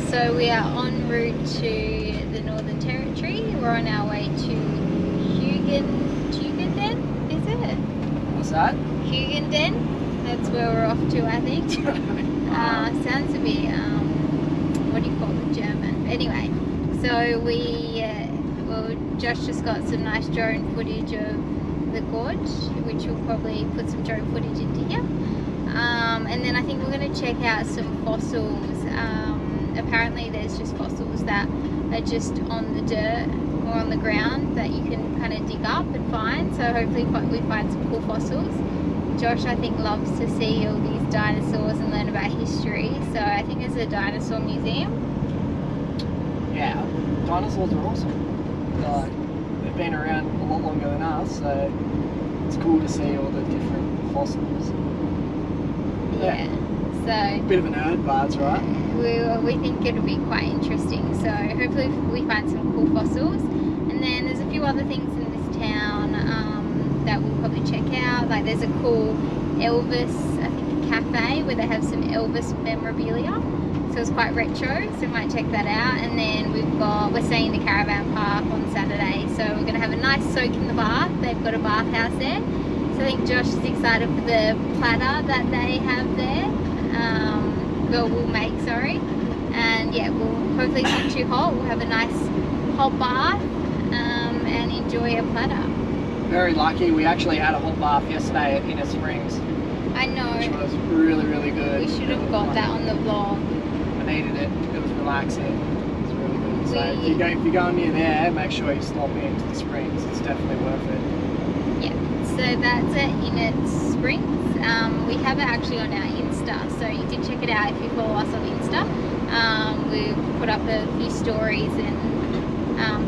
So we are en route to the Northern Territory. We're on our way to Hugenden, is it? What's that? Hugenden. That's where we're off to, I think. Sounds a bit, what do you call it, German? Anyway, so Josh just got some nice drone footage of the gorge, which we'll probably put some drone footage into here. And then I think we're going to check out some fossils. Apparently there's just fossils that are just on the dirt or on the ground that you can kind of dig up and find. So hopefully we find some cool fossils. Josh, I think, loves to see all these dinosaurs and learn about history. So I think there's a dinosaur museum. Yeah, dinosaurs are awesome. They've been around a lot longer than us, so it's cool to see all the different fossils. Yeah. So bit of a nerd, but it's right. We think it'll be quite interesting. So hopefully we find some cool fossils. And then there's a few other things in this town that we'll probably check out. Like there's a cool Elvis, I think, cafe where they have some Elvis memorabilia. So it's quite retro, so we might check that out. And then we're staying in the caravan park on Saturday. So we're gonna have a nice soak in the bath. They've got a bathhouse there. So I think Josh is excited for the platter that they have there. We'll make, sorry. And yeah, we'll hopefully it's not too hot. We'll have a nice hot bath and enjoy a platter. Very lucky. We actually had a hot bath yesterday at Inner Springs. I know. Which was really, really good. We should have got that on the vlog. I needed it. It was relaxing. It was really good. So if you're going near there, make sure you stop into the springs. It's definitely worth it. Yeah. So that's at Inner Springs. We have it actually on our Insta, so you can check it out if you follow us on Insta. We've put up a few stories and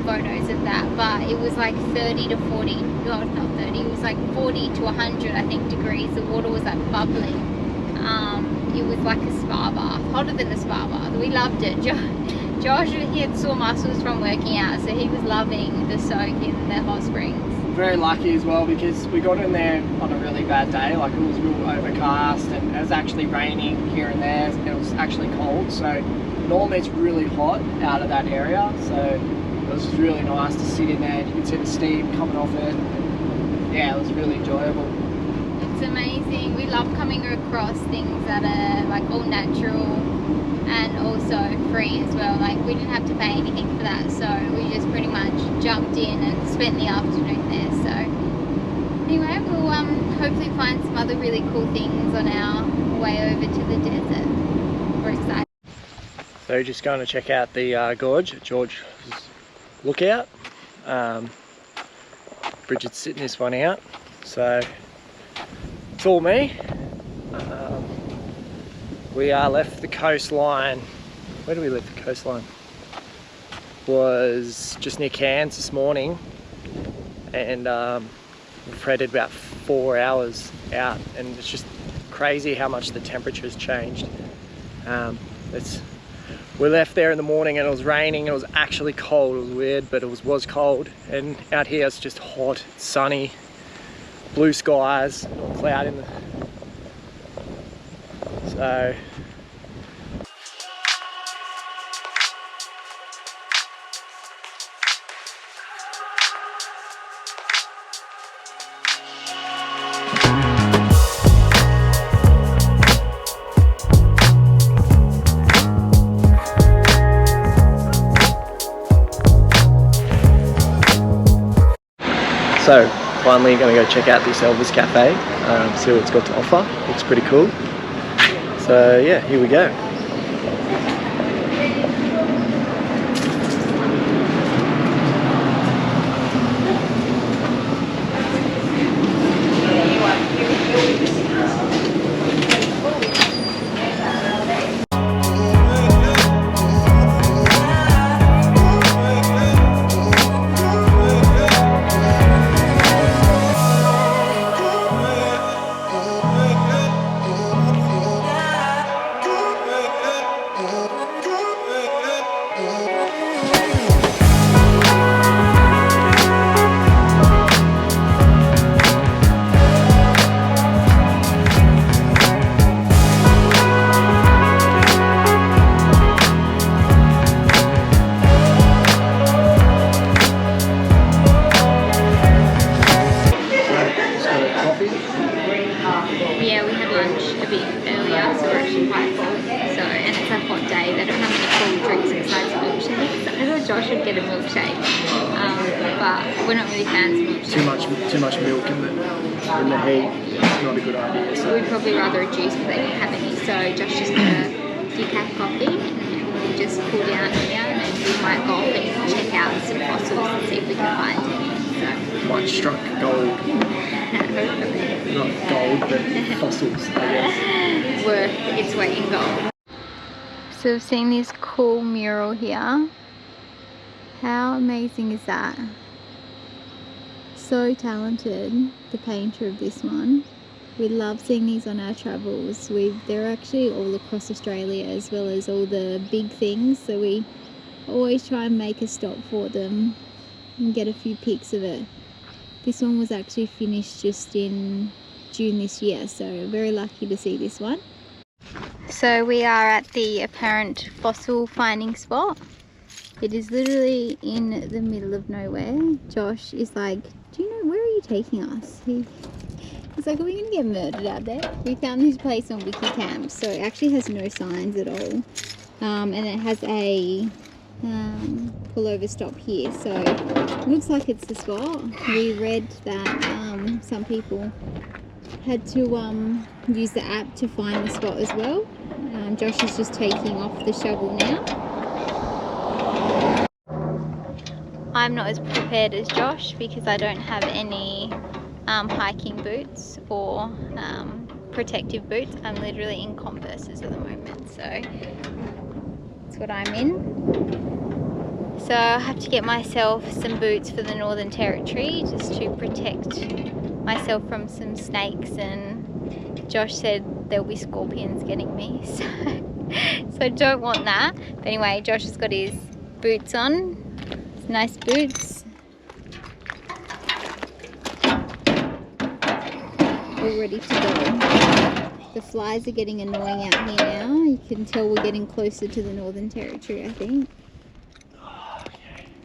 photos of that, but it was like 30 to 40, no, not 30, it was like 40 to 100, I think, degrees. The water was like bubbling. It was like a spa bath, hotter than the spa bath. We loved it. Josh, he had sore muscles from working out, so he was loving the soak in the hot springs. Very lucky as well because we got in there on a really bad day. Like it was real overcast and it was actually raining here and there. It was actually cold, so normally it's really hot out of that area, so it was really nice to sit in there. You could see the steam coming off it. Yeah, it was really enjoyable. It's amazing. We love coming across things that are like all natural and also free as well. Like we didn't have to pay anything for that, so we just pretty much jumped in and spent the afternoon there. So anyway, we'll hopefully find some other really cool things on our way over to the desert. We're excited. So just going to check out the gorge at George's Lookout. Bridget's sitting this one out, so it's all me. We left the coastline. Where do we leave the coastline? Was just near Cairns this morning, and we've headed about 4 hours out, and it's just crazy how much the temperature has changed. We left there in the morning and it was raining. It was actually cold. It was weird, but it was cold. And out here it's just hot, sunny, blue skies, no cloud in the. So. So finally going to go check out this Elvis Cafe, see what it's got to offer. Looks pretty cool. So yeah, here we go. hot day. They don't have any cold drinks besides milkshakes. I thought Josh would get a milkshake, but we're not really fans of milkshakes. Too much milk in the heat. It's not a good idea. So. We'd probably rather a juice, but they don't have any. So Josh just got a decaf coffee, and we'll just cool down here, and then we might golf and check out some fossils and see if we can find any. So. Might struck gold. Not gold, but fossils, I guess. Worth its weight in gold. So we've seen this cool mural here. How amazing is that? So talented, the painter of this one. We love seeing these on our travels. They're actually all across Australia as well as all the big things, so we always try and make a stop for them and get a few pics of it. This one was actually finished just in June this year, so very lucky to see this one. So we are at the apparent fossil finding spot. It is literally in the middle of nowhere. Josh is like, do you know, where are you taking us? He's like, are we going to get murdered out there? We found this place on Wiki Camp, so it actually has no signs at all. And it has a pull over stop here, so it looks like it's the spot. We read that some people had to use the app to find the spot as well. Josh is just taking off the shovel now. I'm not as prepared as Josh because I don't have any hiking boots or protective boots. I'm literally in Converses at the moment, so that's what I'm in. So I have to get myself some boots for the Northern Territory just to protect myself from some snakes, and Josh said there'll be scorpions getting me, so I don't want that. But anyway, Josh has got his boots on, his nice boots. All ready to go. The flies are getting annoying out here now. You can tell we're getting closer to the Northern Territory, I think.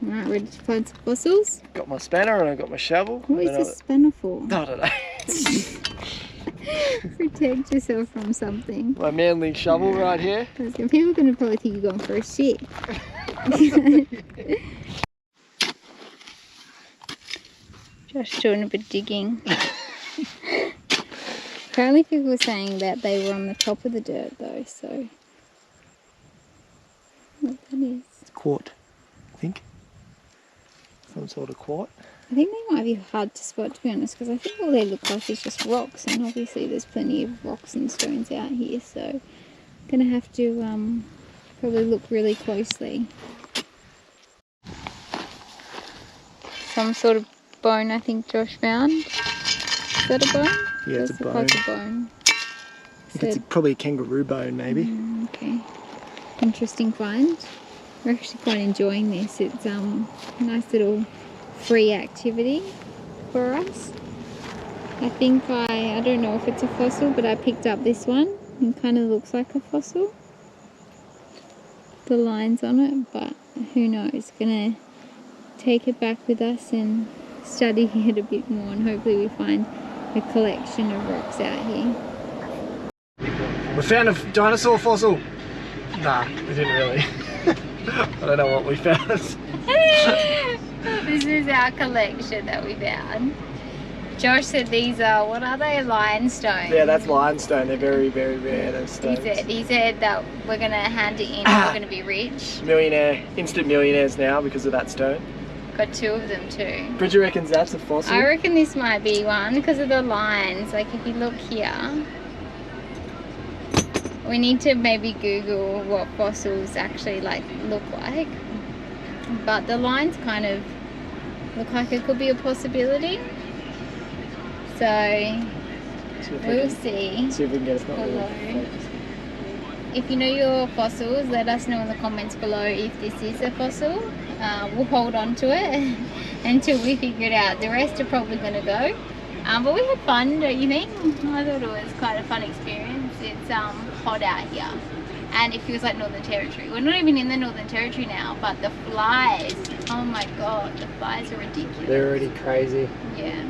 Alright, ready to find some fossils? Got my spanner and I've got my shovel. What is this spanner for? I don't know. Protect yourself from something. My manly shovel right here. People are going to probably think you're going for a shit. Josh doing a bit of digging. Apparently people were saying that they were on the top of the dirt though, so... What that is? It's quartz, I think. Some sort of quartz. I think they might be hard to spot, to be honest, because I think all they look like is just rocks, and obviously there's plenty of rocks and stones out here, so I'm going to have to probably look really closely. Some sort of bone I think Josh found. Is that a bone? Yeah, it's a bone. Like a bone. I think it's probably a kangaroo bone, maybe. Okay. Interesting find. We're actually quite enjoying this. It's a nice little free activity for us. I think I don't know if it's a fossil, but I picked up this one. It kind of looks like a fossil. The lines on it, but who knows. Gonna take it back with us and study it a bit more, and hopefully we find a collection of rocks out here. We found a dinosaur fossil. Nah, we didn't really. I don't know what we found. This is our collection that we found. Josh said these are, what are they? Limestone. Yeah, that's limestone. They're very, very rare, those stones. He said that we're going to hand it in and we're going to be rich. Instant millionaires now because of that stone. Got two of them too. Bridget reckons that's a fossil. I reckon this might be one because of the lines. Like if you look here, we need to maybe Google what fossils actually look like. But the lines kind of look like it could be a possibility. So we'll see. See if we can get it below. If you know your fossils, let us know in the comments below if this is a fossil. We'll hold on to it until we figure it out. The rest are probably going to go. But we had fun, don't you think? I thought it was quite a fun experience. It's hot out here. And it feels like Northern Territory. We're not even in the Northern Territory now, but the flies, oh my god, the flies are ridiculous. They're already crazy. Yeah.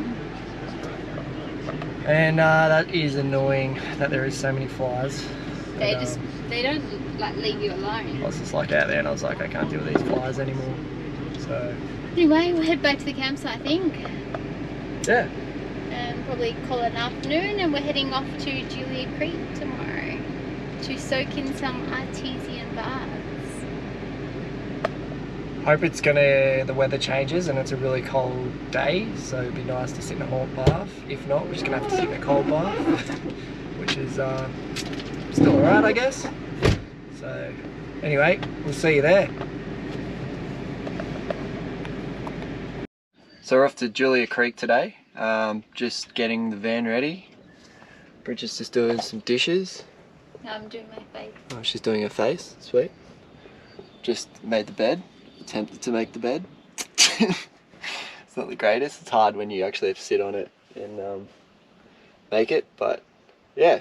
And that is annoying that there is so many flies. They're They don't like leave you alone. I was just like out there and I was like, I can't deal with these flies anymore. So anyway, we'll head back to the campsite, I think. Yeah. And probably call it an afternoon, and we're heading off to Julia Creek tomorrow to soak in some artesian baths. Hope the weather changes and it's a really cold day, so it'd be nice to sit in a hot bath. If not, we're just gonna have to sit in a cold bath, which is still alright, I guess. So anyway, we'll see you there. So we're off to Julia Creek today, just getting the van ready. Bridget's just doing some dishes. I'm doing my face. Oh, she's doing her face, sweet. Just made the bed, attempted to make the bed. It's not the greatest, it's hard when you actually have to sit on it and make it, but yeah.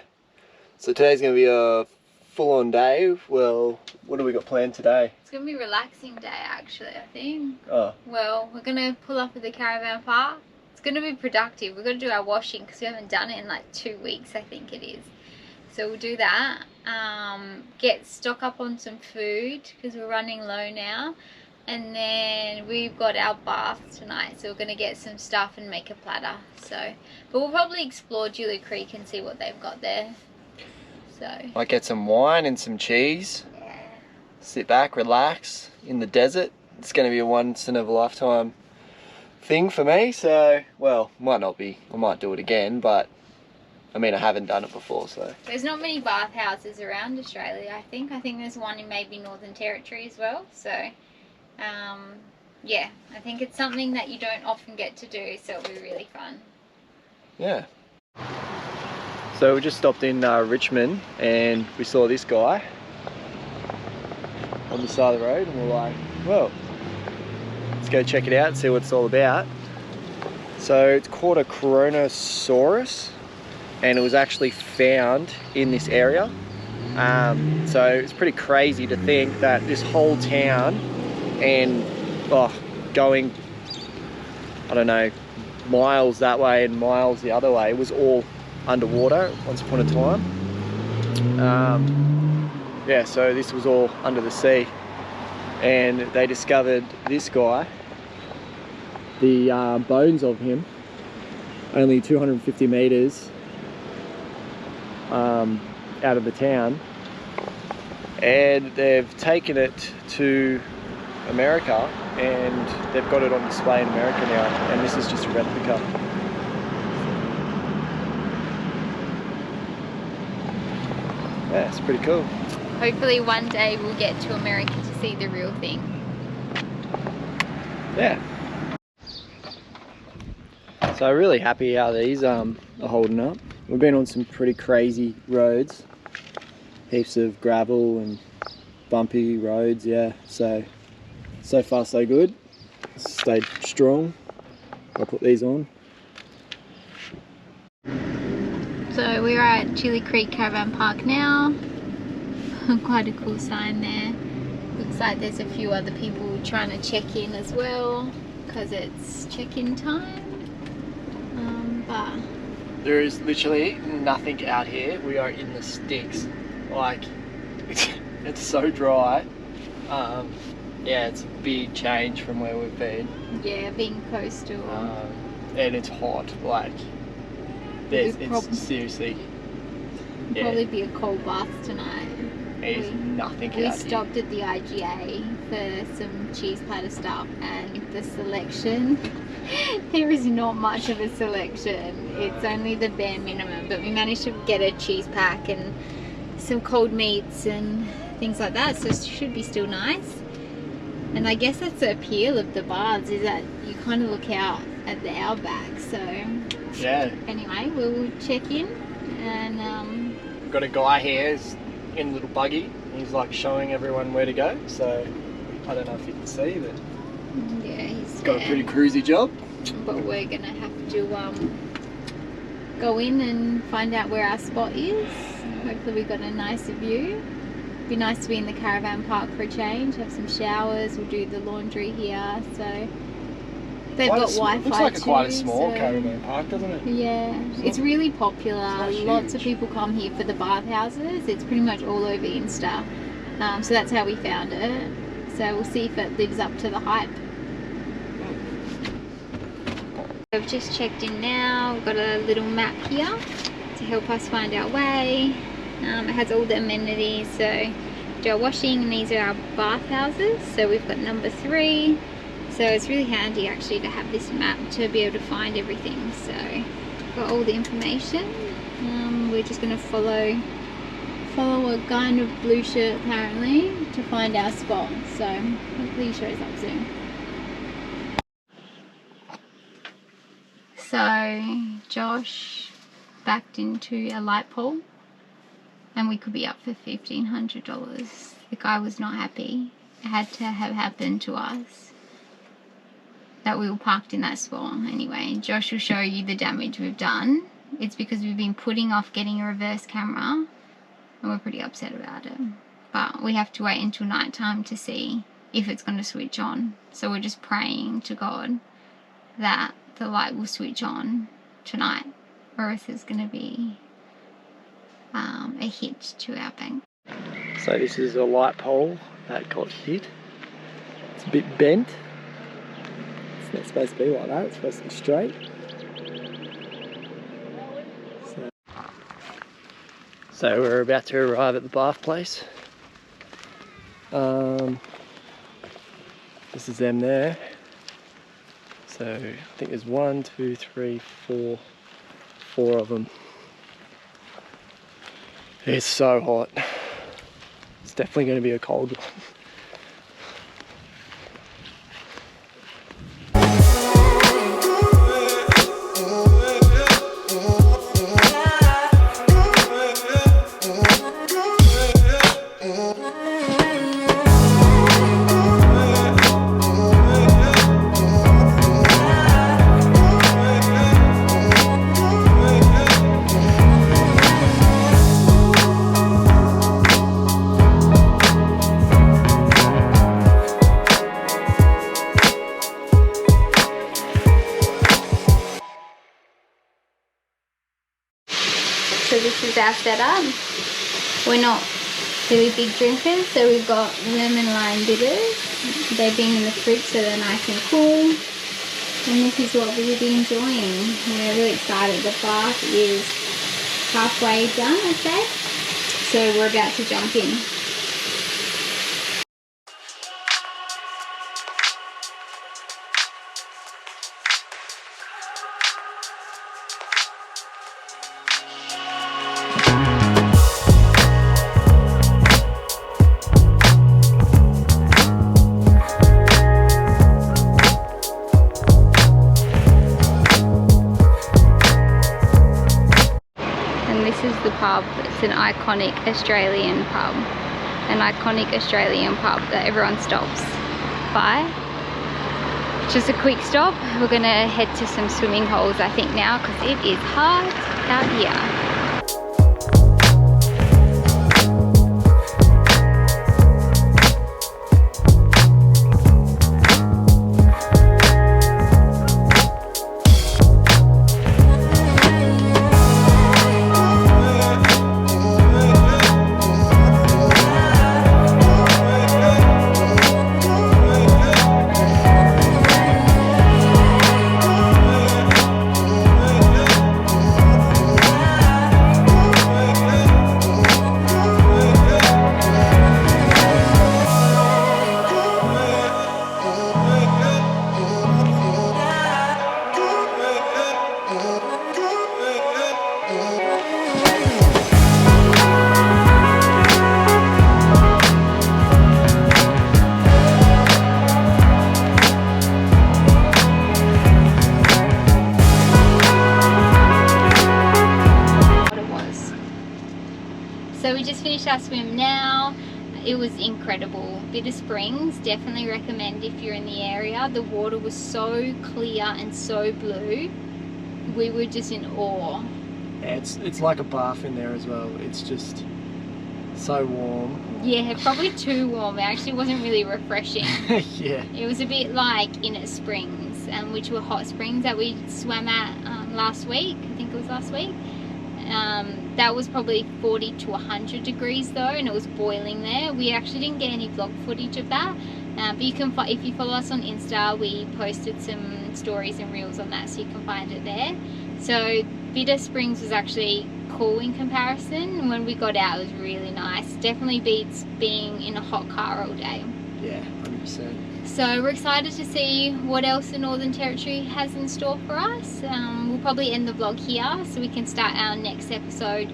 So today's going to be a full-on day. Well, what do we got planned today? It's going to be a relaxing day actually, I think. Oh. Well, we're going to pull up at the caravan park. It's going to be productive. We're going to do our washing because we haven't done it in like 2 weeks, I think it is. So we'll do that. Stock up on some food because we're running low now. And then we've got our bath tonight, so we're going to get some stuff and make a platter. So, but we'll probably explore Julia Creek and see what they've got there. So Might get some wine and some cheese. yeah. Sit back, relax in the desert. It's going to be a once in a lifetime thing for me. So, well, might not be. I might do it again, but I mean, I haven't done it before, so. There's not many bathhouses around Australia, I think. I think there's one in maybe Northern Territory as well. So, yeah, I think it's something that you don't often get to do, so it'll be really fun. Yeah. So we just stopped in Richmond and we saw this guy on the side of the road and we're like, well, let's go check it out and see what it's all about. So it's called a Coronasaurus and it was actually found in this area. So it's pretty crazy to think that this whole town and going, I don't know, miles that way and miles the other way was all underwater once upon a time. Yeah, so this was all under the sea and they discovered this guy, the bones of him, only 250 meters out of the town, and they've taken it to America and they've got it on display in America now, and this is just a replica. Yeah, it's pretty cool. Hopefully one day we'll get to America to see the real thing. Yeah. So really happy how these are holding up. We've been on some pretty crazy roads. Heaps of gravel and bumpy roads, yeah. So far so good. Stayed strong. I'll put these on. So we're at Julia Creek Caravan Park now. Quite a cool sign there. Looks like there's a few other people trying to check in as well because it's check-in time. But there is literally nothing out here. We are in the sticks. Like, it's so dry. Yeah, it's a big change from where we've been. Yeah, being coastal. And it's hot. Like, it's seriously. It'll probably be a cold bath tonight. There's nothing out here. We stopped at the IGA for some cheese platter stuff, and the selection, there is not much of a selection. It's only the bare minimum, but we managed to get a cheese pack and some cold meats and things like that, so it should be still nice. And I guess that's the appeal of the baths, is that you kind of look out at the outback. So yeah. Anyway, we'll check in and got a guy here in a little buggy. He's like showing everyone where to go. So I don't know if you can see, but yeah, he's got a pretty cruisy job. But we're gonna have to go in and find out where our spot is. Hopefully we got a nicer view. Be nice to be in the caravan park for a change, have some showers, we'll do the laundry here, so They've got Wi-Fi Looks like too, quite a small so... caravan park, doesn't it? Yeah, it's really popular. It's not Lots of huge. people come here for the bathhouses. It's pretty much all over Insta. So that's how we found it. So we'll see if it lives up to the hype. We've just checked in now. We've got a little map here to help us find our way. It has all the amenities, so do our washing, and these are our bathhouses. So we've got number 3. So it's really handy actually to have this map to be able to find everything. So got all the information. We're just going to follow a guy in a blue shirt apparently to find our spot. So hopefully he shows up soon. So Josh backed into a light pole and we could be up for $1,500. The guy was not happy. It had to have happened to us that we were parked in that spot. Anyway, Josh will show you the damage we've done. It's because we've been putting off getting a reverse camera and we're pretty upset about it. But we have to wait until night time to see if it's going to switch on. So we're just praying to God that the light will switch on tonight, or else there's going to be a hit to our bank. So this is a light pole that got hit. It's a bit bent. It's not supposed to be like that, it's supposed to be straight. So we're about to arrive at the bath place. This is them there. So I think there's 1, 2, 3, 4 of them. It's so hot. It's definitely going to be a cold one. So this is our setup. We're not really big drinkers, so we've got lemon lime bitters. They've been in the fridge so they're nice and cool. And this is what we'll be enjoying. We're really excited. The bath is halfway done, I'd say. So we're about to jump in. The pub, it's an iconic Australian pub, that everyone stops by. Just a quick stop. We're gonna head to some swimming holes I think now because it is hot out here. So we just finished our swim now. It was incredible. Bitter Springs, definitely recommend if you're in the area. The water was so clear and so blue. We were just in awe. Yeah, it's like a bath in there as well. It's just so warm. Yeah, probably too warm. It actually wasn't really refreshing. Yeah. It was a bit like Inner Springs. springs, which were hot springs that we swam at last week. I think it was last week. That was probably 40 to 100 degrees though, and it was boiling there. We actually didn't get any vlog footage of that, but you can, if you follow us on Insta, we posted some stories and reels on that, so you can find it there. So Bitter Springs was actually cool in comparison. When we got out, it was really nice. Definitely beats being in a hot car all day. Yeah, 100%. So we're excited to see what else the Northern Territory has in store for us. We'll probably end the vlog here so we can start our next episode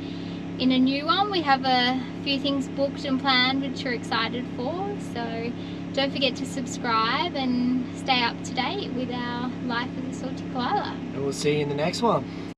in a new one. We have a few things booked and planned which we're excited for. So don't forget to subscribe and stay up to date with our life as a salty koala. And we'll see you in the next one.